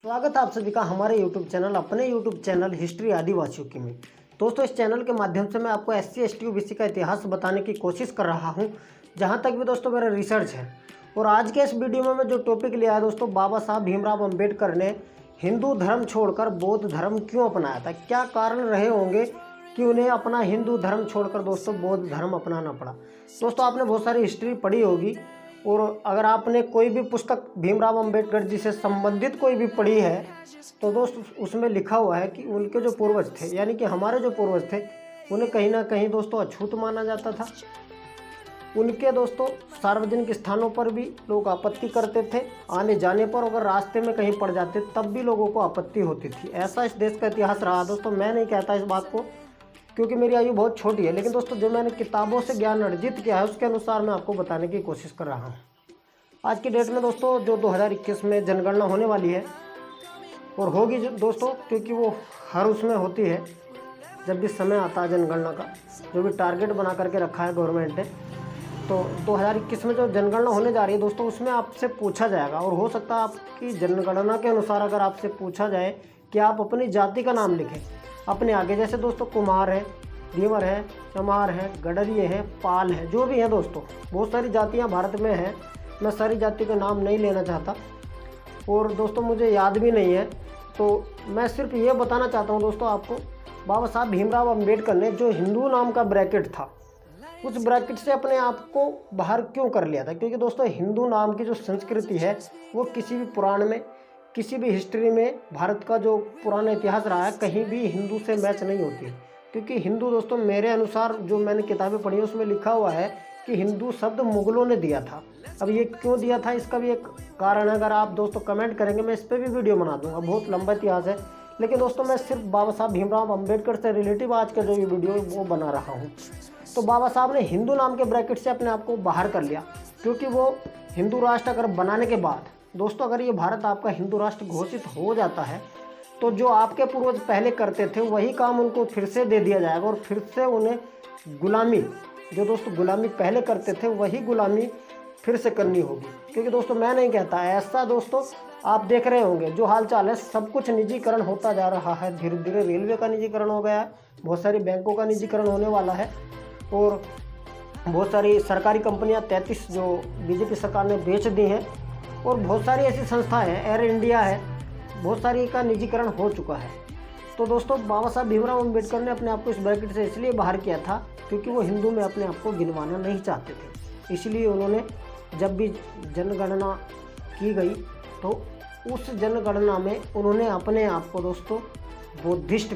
स्वागत है आप सभी का हमारे अपने YouTube चैनल हिस्ट्री आदिवासियों की में। दोस्तों, इस चैनल के माध्यम से मैं आपको SC ST OBC का इतिहास बताने की कोशिश कर रहा हूं, जहां तक भी दोस्तों मेरा रिसर्च है। और आज के इस वीडियो में मैं जो टॉपिक लिया है दोस्तों, बाबा साहब भीमराव अम्बेडकर ने हिंदू धर्म छोड़कर बौद्ध धर्म क्यों अपनाया था, क्या कारण रहे होंगे कि उन्हें अपना हिंदू धर्म छोड़कर दोस्तों बौद्ध धर्म अपनाना पड़ा। दोस्तों, आपने बहुत सारी हिस्ट्री पढ़ी होगी, और अगर आपने कोई भी पुस्तक भीमराव अंबेडकर जी से संबंधित कोई भी पढ़ी है तो दोस्त उसमें लिखा हुआ है कि उनके जो पूर्वज थे, यानी कि हमारे जो पूर्वज थे, उन्हें कहीं ना कहीं दोस्तों अछूत माना जाता था। उनके दोस्तों सार्वजनिक स्थानों पर भी लोग आपत्ति करते थे, आने जाने पर अगर रास्ते में कहीं पड़ जाते तब भी लोगों को आपत्ति होती थी। ऐसा इस देश का इतिहास रहा दोस्तों। मैं नहीं कहता इस बात को, क्योंकि मेरी आयु बहुत छोटी है, लेकिन दोस्तों जो मैंने किताबों से ज्ञान अर्जित किया है उसके अनुसार मैं आपको बताने की कोशिश कर रहा हूँ। आज की डेट में दोस्तों जो 2021 में जनगणना होने वाली है और होगी दोस्तों, क्योंकि वो हर उसमें होती है जब भी समय आता है जनगणना का, जो भी टारगेट बना करके रखा है गवर्नमेंट ने। तो 2021 में जो जनगणना होने जा रही है दोस्तों, उसमें आपसे पूछा जाएगा, और हो सकता है आपकी जनगणना के अनुसार अगर आपसे पूछा जाए कि आप अपनी जाति का नाम लिखें अपने आगे, जैसे दोस्तों कुमार है, धीवर है, चमार है, गडरिये है, पाल है, जो भी है दोस्तों, बहुत सारी जातियां भारत में हैं। मैं सारी जाति का नाम नहीं लेना चाहता और दोस्तों मुझे याद भी नहीं है, तो मैं सिर्फ ये बताना चाहता हूँ दोस्तों आपको, बाबा साहब भीमराव अम्बेडकर ने जो हिंदू नाम का ब्रैकेट था, उस ब्रैकेट से अपने आप को बाहर क्यों कर लिया था। क्योंकि दोस्तों हिंदू नाम की जो संस्कृति है वो किसी भी पुराण में, किसी भी हिस्ट्री में, भारत का जो पुराना इतिहास रहा है, कहीं भी हिंदू से मैच नहीं होती। क्योंकि हिंदू दोस्तों मेरे अनुसार, जो मैंने किताबें पढ़ी हैं उसमें लिखा हुआ है कि हिंदू शब्द मुगलों ने दिया था। अब ये क्यों दिया था, इसका भी एक कारण है। अगर आप दोस्तों कमेंट करेंगे मैं इस पर भी वीडियो बना दूंगा, बहुत लंबा इतिहास है। लेकिन दोस्तों मैं सिर्फ बाबा साहब भीमराव अम्बेडकर से रिलेटिव आज का जो ये वीडियो है वो बना रहा हूँ। तो बाबा साहब ने हिंदू नाम के ब्रैकेट से अपने आप को बाहर कर लिया, क्योंकि वो हिंदू राष्ट्र अगर बनाने के बाद दोस्तों, अगर ये भारत आपका हिंदू राष्ट्र घोषित हो जाता है तो जो आपके पूर्वज पहले करते थे वही काम उनको फिर से दे दिया जाएगा, और फिर से उन्हें गुलामी, जो दोस्तों गुलामी पहले करते थे वही गुलामी फिर से करनी होगी। क्योंकि दोस्तों मैं नहीं कहता ऐसा, दोस्तों आप देख रहे होंगे जो हाल चाल है, सब कुछ निजीकरण होता जा रहा है धीरे धीरे। रेलवे का निजीकरण हो गया है, बहुत सारी बैंकों का निजीकरण होने वाला है, और बहुत सारी सरकारी कंपनियां 33 जो बीजेपी सरकार ने बेच दी हैं, और बहुत सारी ऐसी संस्थाएं हैं, एयर इंडिया है, बहुत सारी का निजीकरण हो चुका है। तो दोस्तों बाबा साहब भीमराव अम्बेडकर ने अपने आप को इस ब्रैकेट से इसलिए बाहर किया था क्योंकि वो हिंदू में अपने आप को गिनवाना नहीं चाहते थे। इसलिए उन्होंने जब भी जनगणना की गई तो उस जनगणना में उन्होंने अपने आप को दोस्तों बौद्धिस्ट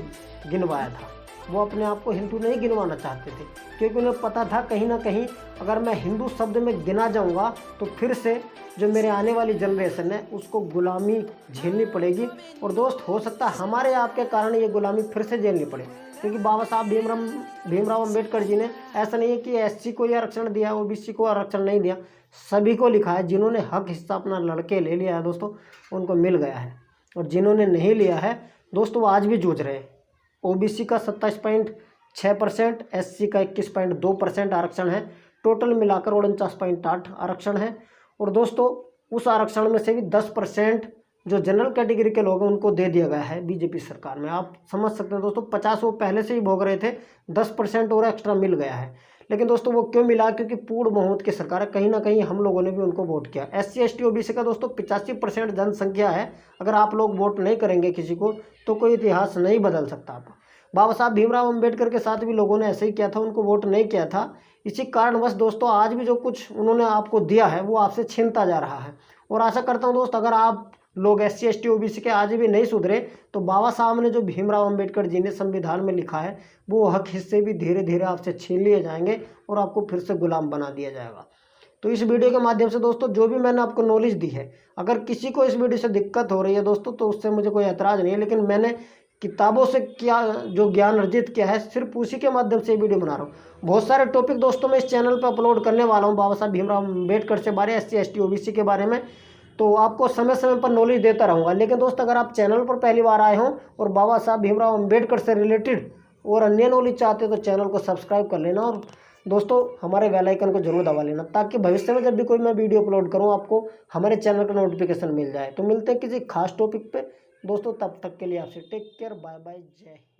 गिनवाया था। वो अपने आप को हिंदू नहीं गिनवाना चाहते थे, क्योंकि उन्हें पता था कहीं ना कहीं अगर मैं हिंदू शब्द में गिना जाऊंगा तो फिर से जो मेरे आने वाली जनरेशन है उसको गुलामी झेलनी पड़ेगी। और दोस्त हो सकता है हमारे आपके कारण ये गुलामी फिर से झेलनी पड़े, क्योंकि बाबा साहब भीमराव अम्बेडकर जी ने ऐसा नहीं है कि SC को ये आरक्षण दिया, OBC को आरक्षण नहीं दिया, सभी को लिखा है। जिन्होंने हक हिस्सा अपना लड़के ले लिया है दोस्तों उनको मिल गया है, और जिन्होंने नहीं लिया है दोस्तों वो आज भी जूझ रहे हैं। OBC का 27.6%, SC का 21.2% आरक्षण है, टोटल मिलाकर 49.8 आरक्षण है। और दोस्तों उस आरक्षण में से भी 10% जो जनरल कैटेगरी के लोग हैं उनको दे दिया गया है बीजेपी सरकार में। आप समझ सकते हैं दोस्तों, 50 वो पहले से ही भोग रहे थे, 10% और एक्स्ट्रा मिल गया है। लेकिन दोस्तों वो क्यों मिला, क्योंकि पूर्ण बहुमत की सरकार है, कहीं ना कहीं हम लोगों ने भी उनको वोट किया। SC ST OBC का दोस्तों 85% जनसंख्या है। अगर आप लोग वोट नहीं करेंगे किसी को तो कोई इतिहास नहीं बदल सकता। आप बाबा साहब भीमराव अम्बेडकर के साथ भी लोगों ने ऐसे ही किया था, उनको वोट नहीं किया था। इसी कारणवश दोस्तों आज भी जो कुछ उन्होंने आपको दिया है वो आपसे छीनता जा रहा है। और आशा करता हूँ दोस्त, अगर आप लोग SC ST OBC के आज भी नहीं सुधरे तो बाबा साहब ने जो भीमराव अम्बेडकर जी ने संविधान में लिखा है वो हक हिस्से भी धीरे धीरे आपसे छीन लिए जाएंगे और आपको फिर से गुलाम बना दिया जाएगा। तो इस वीडियो के माध्यम से दोस्तों जो भी मैंने आपको नॉलेज दी है, अगर किसी को इस वीडियो से दिक्कत हो रही है दोस्तों तो उससे मुझे कोई एतराज़ नहीं है, लेकिन मैंने किताबों से क्या जो ज्ञान अर्जित किया है सिर्फ उसी के माध्यम से वीडियो बना रहा हूँ। बहुत सारे टॉपिक दोस्तों मैं इस चैनल पर अपलोड करने वाला हूँ बाबा साहब भीमराव अम्बेडकर से बारे, SC ST OBC के बारे में, तो आपको समय समय पर नॉलेज देता रहूँगा। लेकिन दोस्त अगर आप चैनल पर पहली बार आए हों और बाबा साहब भीमराव अम्बेडकर से रिलेटेड और अन्य नॉलेज चाहते हो तो चैनल को सब्सक्राइब कर लेना और दोस्तों हमारे बेल आइकन को जरूर दबा लेना, ताकि भविष्य में जब भी कोई मैं वीडियो अपलोड करूँ आपको हमारे चैनल का नोटिफिकेशन मिल जाए। तो मिलते हैं किसी खास टॉपिक पे दोस्तों, तब तक के लिए आपसे टेक केयर, बाय बाय, जय हिंद।